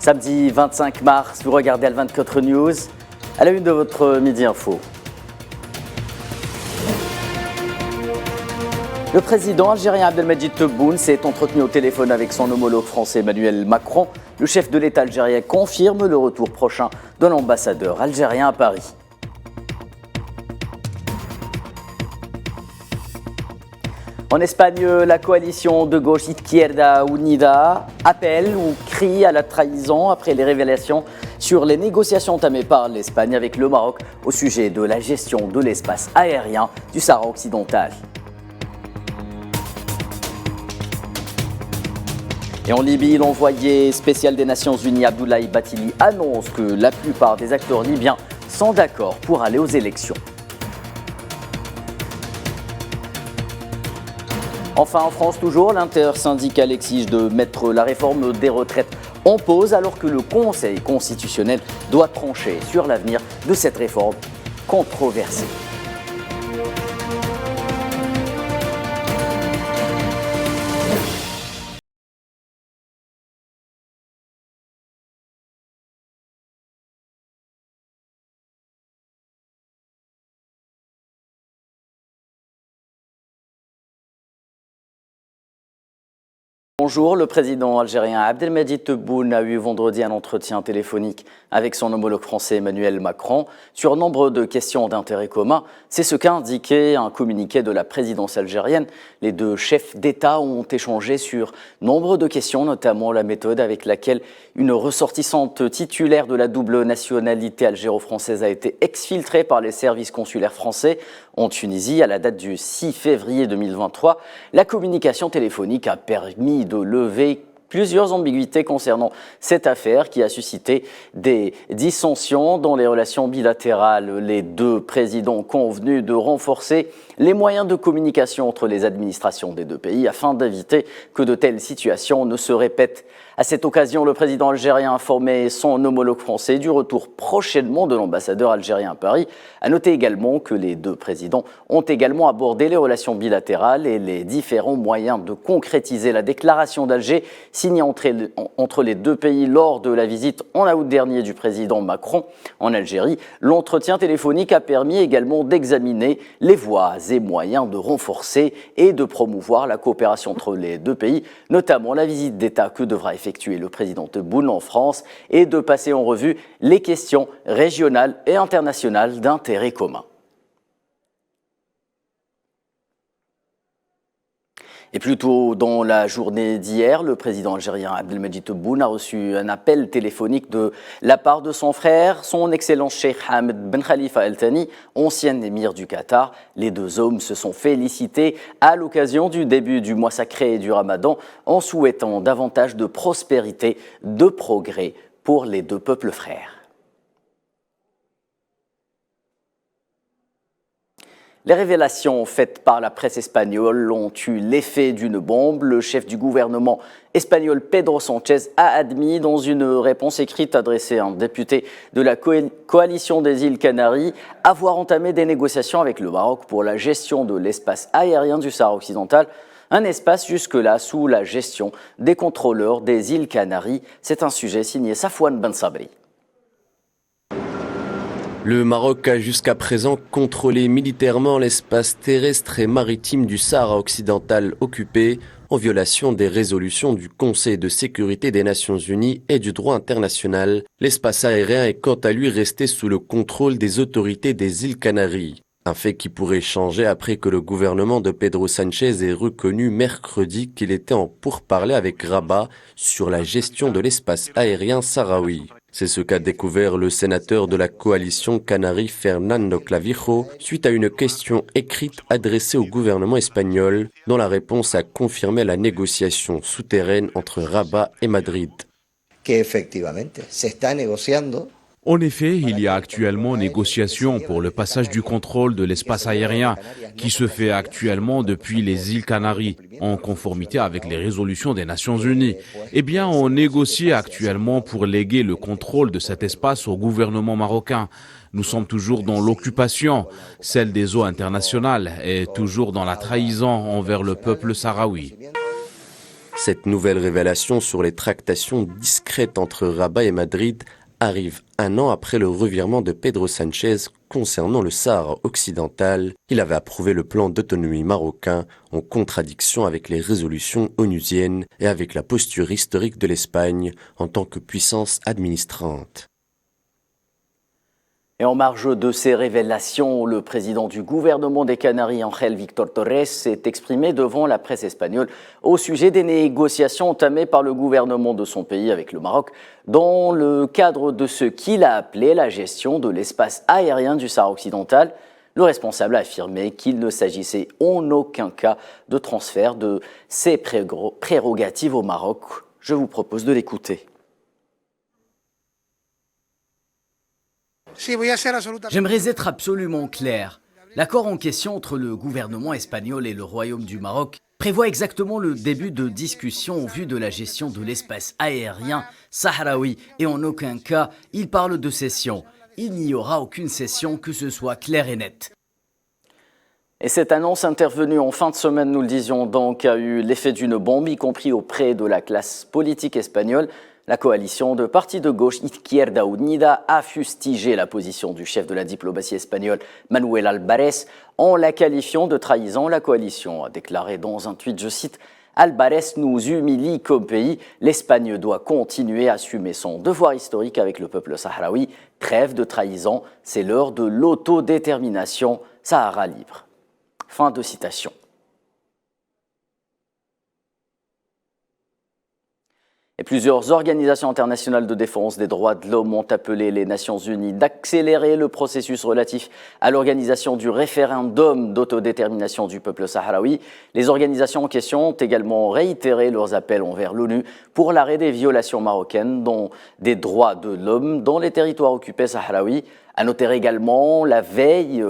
Samedi 25 mars, vous regardez Al24 News, à la une de votre Midi Info. Le président algérien Abdelmadjid Tebboune s'est entretenu au téléphone avec son homologue français Emmanuel Macron. Le chef de l'État algérien confirme le retour prochain de l'ambassadeur algérien à Paris. En Espagne, la coalition de gauche Izquierda Unida appelle ou crie à la trahison après les révélations sur les négociations entamées par l'Espagne avec le Maroc au sujet de la gestion de l'espace aérien du Sahara occidental. Et en Libye, l'envoyé spécial des Nations Unies Abdoulaye Bathily annonce que la plupart des acteurs libyens sont d'accord pour aller aux élections. Enfin, en France toujours, l'intersyndicale exige de mettre la réforme des retraites en pause alors que le Conseil constitutionnel doit trancher sur l'avenir de cette réforme controversée. Bonjour, le président algérien Abdelmadjid Tebboune a eu vendredi un entretien téléphonique avec son homologue français Emmanuel Macron sur nombre de questions d'intérêt commun. C'est ce qu'a indiqué un communiqué de la présidence algérienne. Les deux chefs d'État ont échangé sur nombre de questions, notamment la méthode avec laquelle une ressortissante titulaire de la double nationalité algéro-française a été exfiltrée par les services consulaires français en Tunisie à la date du 6 février 2023. La communication téléphonique a permis de lever plusieurs ambiguïtés concernant cette affaire qui a suscité des dissensions dans les relations bilatérales. Les deux présidents ont convenu de renforcer les moyens de communication entre les administrations des deux pays afin d'éviter que de telles situations ne se répètent. À cette occasion, le président algérien a informé son homologue français du retour prochainement de l'ambassadeur algérien à Paris. À noter également que les deux présidents ont également abordé les relations bilatérales et les différents moyens de concrétiser la déclaration d'Alger signée entre les deux pays lors de la visite en août dernier du président Macron en Algérie. L'entretien téléphonique a permis également d'examiner les voies et moyens de renforcer et de promouvoir la coopération entre les deux pays, notamment la visite d'État que devra effectuer le président Tebboune en France et de passer en revue les questions régionales et internationales d'intérêt commun. Et plus tôt dans la journée d'hier, le président algérien Abdelmadjid Tebboune a reçu un appel téléphonique de la part de son frère, son excellence Cheikh Hamad Ben Khalifa Al Thani, ancien émir du Qatar. Les deux hommes se sont félicités à l'occasion du début du mois sacré du Ramadan en souhaitant davantage de prospérité, de progrès pour les deux peuples frères. Les révélations faites par la presse espagnole ont eu l'effet d'une bombe. Le chef du gouvernement espagnol Pedro Sánchez a admis dans une réponse écrite adressée à un député de la coalition des îles Canaries avoir entamé des négociations avec le Maroc pour la gestion de l'espace aérien du Sahara occidental, un espace jusque-là sous la gestion des contrôleurs des îles Canaries. C'est un sujet signé Safwan Ben Sabri. Le Maroc a jusqu'à présent contrôlé militairement l'espace terrestre et maritime du Sahara occidental occupé en violation des résolutions du Conseil de sécurité des Nations Unies et du droit international. L'espace aérien est quant à lui resté sous le contrôle des autorités des îles Canaries. Un fait qui pourrait changer après que le gouvernement de Pedro Sánchez ait reconnu mercredi qu'il était en pourparlers avec Rabat sur la gestion de l'espace aérien sahraoui. C'est ce qu'a découvert le sénateur de la coalition Canaries Fernando Clavijo suite à une question écrite adressée au gouvernement espagnol dont la réponse a confirmé la négociation souterraine entre Rabat et Madrid. En effet, il y a actuellement négociation pour le passage du contrôle de l'espace aérien qui se fait actuellement depuis les îles Canaries, en conformité avec les résolutions des Nations Unies. Eh bien, on négocie actuellement pour léguer le contrôle de cet espace au gouvernement marocain. Nous sommes toujours dans l'occupation, celle des eaux internationales, et toujours dans la trahison envers le peuple sahraoui. Cette nouvelle révélation sur les tractations discrètes entre Rabat et Madrid arrive un an après le revirement de Pedro Sánchez concernant le Sahara occidental. Il avait approuvé le plan d'autonomie marocain en contradiction avec les résolutions onusiennes et avec la posture historique de l'Espagne en tant que puissance administrante. Et en marge de ces révélations, le président du gouvernement des Canaries, Ángel Víctor Torres, s'est exprimé devant la presse espagnole au sujet des négociations entamées par le gouvernement de son pays avec le Maroc dans le cadre de ce qu'il a appelé la gestion de l'espace aérien du Sahara occidental. Le responsable a affirmé qu'il ne s'agissait en aucun cas de transfert de ses prérogatives au Maroc. Je vous propose de l'écouter. J'aimerais être absolument clair. L'accord en question entre le gouvernement espagnol et le Royaume du Maroc prévoit exactement le début de discussion en vue de la gestion de l'espace aérien sahraoui et en aucun cas il parle de cession. Il n'y aura aucune cession, que ce soit clair et net. Et cette annonce intervenue en fin de semaine, nous le disions donc, a eu l'effet d'une bombe, y compris auprès de la classe politique espagnole. La coalition de partis de gauche Izquierda Unida a fustigé la position du chef de la diplomatie espagnole, Manuel Álvarez, en la qualifiant de trahison. La coalition a déclaré dans un tweet, je cite, « Álvarez nous humilie comme pays. L'Espagne doit continuer à assumer son devoir historique avec le peuple sahraoui. Trêve de trahison, c'est l'heure de l'autodétermination. Sahara libre. » Fin de citation. Et plusieurs organisations internationales de défense des droits de l'homme ont appelé les Nations Unies d'accélérer le processus relatif à l'organisation du référendum d'autodétermination du peuple sahraoui. Les organisations en question ont également réitéré leurs appels envers l'ONU pour l'arrêt des violations marocaines des droits de l'homme dans les territoires occupés sahraouis. À noter également, la veille,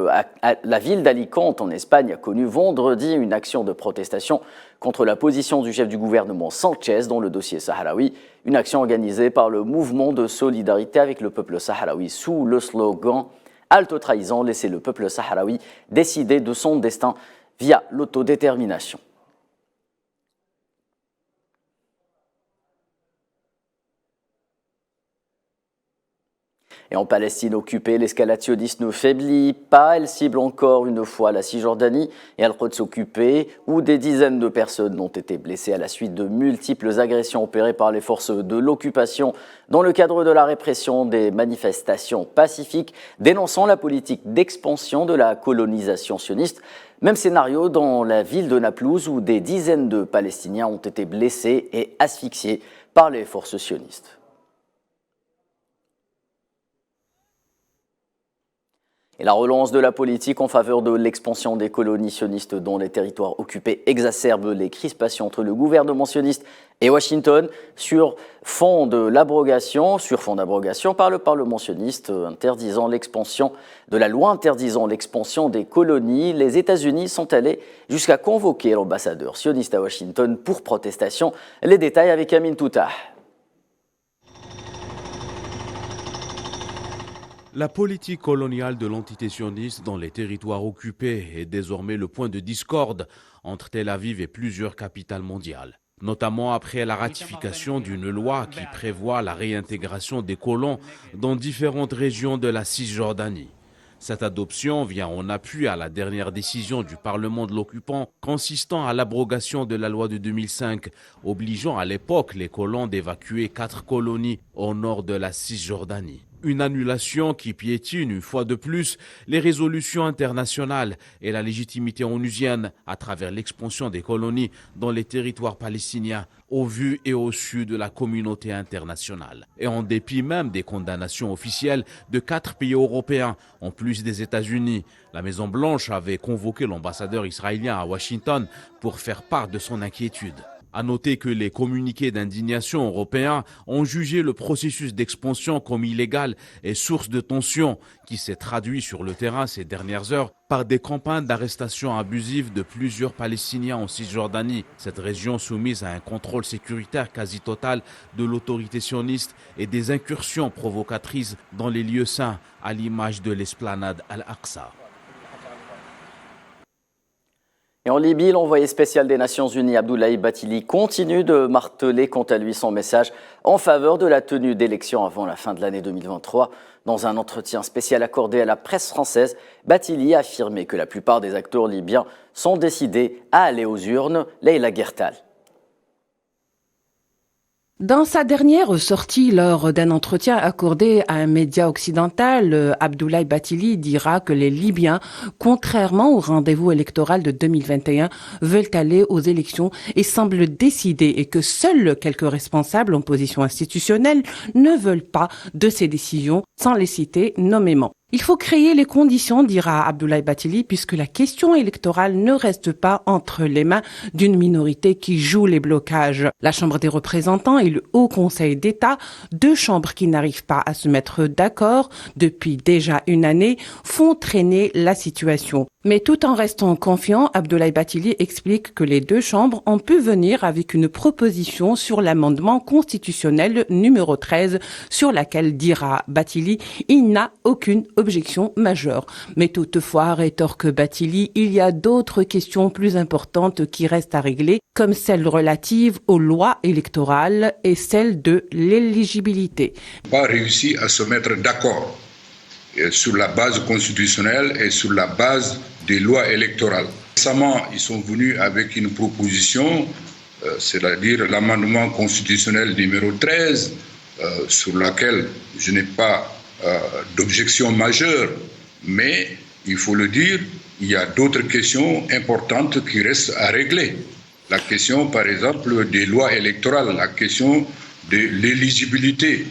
la ville d'Alicante en Espagne a connu vendredi une action de protestation contre la position du chef du gouvernement Sánchez dans le dossier sahraoui. Une action organisée par le mouvement de solidarité avec le peuple sahraoui sous le slogan « Halte trahison, laissez le peuple sahraoui décider de son destin via l'autodétermination ». Et en Palestine occupée, l'escalade sioniste ne faiblit pas. Elle cible encore une fois la Cisjordanie et Al-Quds occupée, où des dizaines de personnes ont été blessées à la suite de multiples agressions opérées par les forces de l'occupation dans le cadre de la répression des manifestations pacifiques, dénonçant la politique d'expansion de la colonisation sioniste. Même scénario dans la ville de Naplouse, où des dizaines de Palestiniens ont été blessés et asphyxiés par les forces sionistes. Et la relance de la politique en faveur de l'expansion des colonies sionistes dans les territoires occupés exacerbe les crispations entre le gouvernement sioniste et Washington sur fond d'abrogation par le Parlement sioniste interdisant l'expansion de la loi interdisant l'expansion des colonies. Les États-Unis sont allés jusqu'à convoquer l'ambassadeur sioniste à Washington pour protestation. Les détails avec Amin Toutah. La politique coloniale de l'entité sioniste dans les territoires occupés est désormais le point de discorde entre Tel Aviv et plusieurs capitales mondiales, notamment après la ratification d'une loi qui prévoit la réintégration des colons dans différentes régions de la Cisjordanie. Cette adoption vient en appui à la dernière décision du Parlement de l'occupant consistant à l'abrogation de la loi de 2005, obligeant à l'époque les colons d'évacuer 4 colonies au nord de la Cisjordanie. Une annulation qui piétine une fois de plus les résolutions internationales et la légitimité onusienne à travers l'expansion des colonies dans les territoires palestiniens au vu et au su de la communauté internationale. Et en dépit même des condamnations officielles de 4 pays européens, en plus des États-Unis, la Maison-Blanche avait convoqué l'ambassadeur israélien à Washington pour faire part de son inquiétude. À noter que les communiqués d'indignation européens ont jugé le processus d'expansion comme illégal et source de tensions qui s'est traduit sur le terrain ces dernières heures par des campagnes d'arrestation abusives de plusieurs Palestiniens en Cisjordanie, cette région soumise à un contrôle sécuritaire quasi total de l'autorité sioniste et des incursions provocatrices dans les lieux saints à l'image de l'esplanade Al-Aqsa. Et en Libye, l'envoyé spécial des Nations Unies, Abdoulaye Bathily, continue de marteler quant à lui son message en faveur de la tenue d'élections avant la fin de l'année 2023. Dans un entretien spécial accordé à la presse française, Bathily a affirmé que la plupart des acteurs libyens sont décidés à aller aux urnes. Leïla Gertal. Dans sa dernière sortie lors d'un entretien accordé à un média occidental, Abdoulaye Bathily dira que les Libyens, contrairement au rendez-vous électoral de 2021, veulent aller aux élections et semblent décidés et que seuls quelques responsables en position institutionnelle ne veulent pas de ces décisions, sans les citer nommément. Il faut créer les conditions, dira Abdoulaye Bathily, puisque la question électorale ne reste pas entre les mains d'une minorité qui joue les blocages. La Chambre des représentants et le Haut Conseil d'État, deux chambres qui n'arrivent pas à se mettre d'accord depuis déjà une année, font traîner la situation. Mais tout en restant confiant, Abdoulaye Bathily explique que les deux chambres ont pu venir avec une proposition sur l'amendement constitutionnel numéro 13, sur laquelle, dira Bathily, il n'a aucune objection majeure. Mais toutefois, rétorque Bathily, il y a d'autres questions plus importantes qui restent à régler, comme celle relative aux lois électorales et celle de l'éligibilité. Pas réussi à se mettre d'accord sur la base constitutionnelle et sur la base des lois électorales. Récemment, ils sont venus avec une proposition, c'est-à-dire l'amendement constitutionnel numéro 13, sur laquelle je n'ai pas d'objection majeure, mais il faut le dire, il y a d'autres questions importantes qui restent à régler. La question, par exemple, des lois électorales, la question de l'éligibilité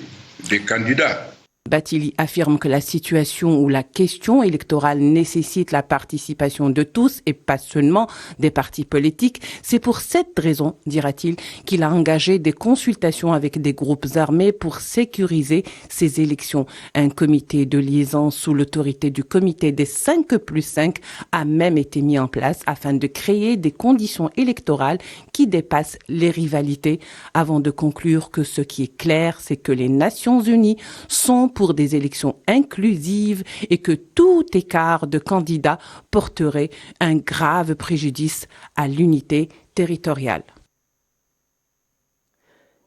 des candidats. Bathily affirme que la situation où la question électorale nécessite la participation de tous et pas seulement des partis politiques. C'est pour cette raison, dira-t-il, qu'il a engagé des consultations avec des groupes armés pour sécuriser ces élections. Un comité de liaison sous l'autorité du comité des 5+5 a même été mis en place afin de créer des conditions électorales qui dépassent les rivalités. Avant de conclure que ce qui est clair, c'est que les Nations Unies sont pour des élections inclusives et que tout écart de candidats porterait un grave préjudice à l'unité territoriale.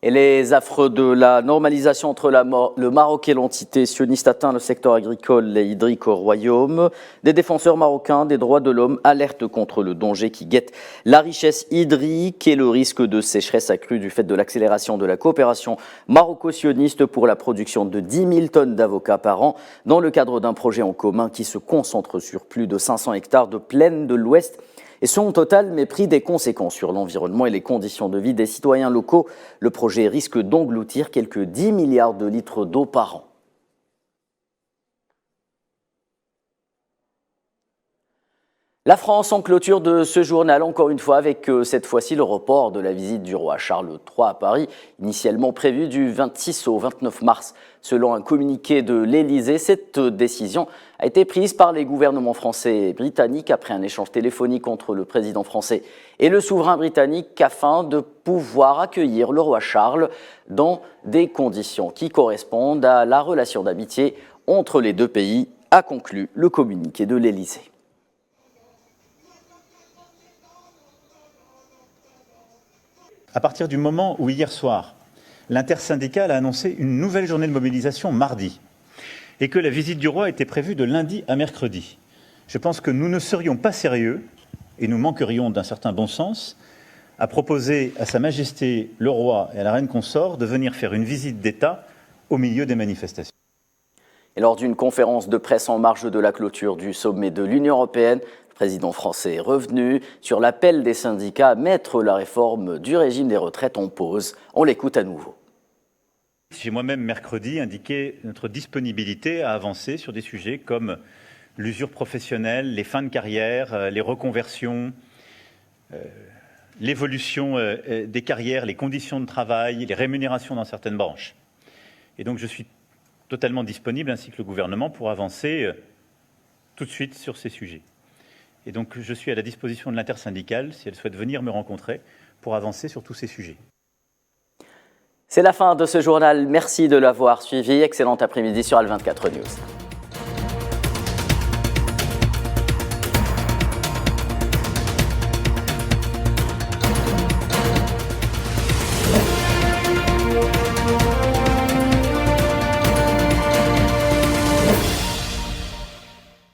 Et les affres de la normalisation entre le Maroc et l'entité sioniste atteint le secteur agricole et hydrique au Royaume. Des défenseurs marocains des droits de l'homme alertent contre le danger qui guette la richesse hydrique et le risque de sécheresse accrue du fait de l'accélération de la coopération maroco-sioniste pour la production de 10 000 tonnes d'avocats par an dans le cadre d'un projet en commun qui se concentre sur plus de 500 hectares de plaine de l'Ouest et son total mépris des conséquences sur l'environnement et les conditions de vie des citoyens locaux. Le projet risque d'engloutir quelques 10 milliards de litres d'eau par an. La France en clôture de ce journal, encore une fois, avec cette fois-ci le report de la visite du roi Charles III à Paris, initialement prévue du 26 au 29 mars. Selon un communiqué de l'Élysée, cette décision a été prise par les gouvernements français et britanniques après un échange téléphonique entre le président français et le souverain britannique afin de pouvoir accueillir le roi Charles dans des conditions qui correspondent à la relation d'amitié entre les deux pays, a conclu le communiqué de l'Élysée. À partir du moment où hier soir, l'intersyndicale a annoncé une nouvelle journée de mobilisation mardi et que la visite du roi était prévue de lundi à mercredi, je pense que nous ne serions pas sérieux et nous manquerions d'un certain bon sens à proposer à Sa Majesté le roi et à la reine consort de venir faire une visite d'État au milieu des manifestations. Et lors d'une conférence de presse en marge de la clôture du sommet de l'Union européenne, le président français est revenu sur l'appel des syndicats à mettre la réforme du régime des retraites en pause. On l'écoute à nouveau. J'ai moi-même mercredi indiqué notre disponibilité à avancer sur des sujets comme l'usure professionnelle, les fins de carrière, les reconversions, l'évolution des carrières, les conditions de travail, les rémunérations dans certaines branches. Et donc je suis totalement disponible, ainsi que le gouvernement, pour avancer tout de suite sur ces sujets. Et donc je suis à la disposition de l'intersyndicale, si elle souhaite venir me rencontrer, pour avancer sur tous ces sujets. C'est la fin de ce journal. Merci de l'avoir suivi. Excellent après-midi sur Al24 News.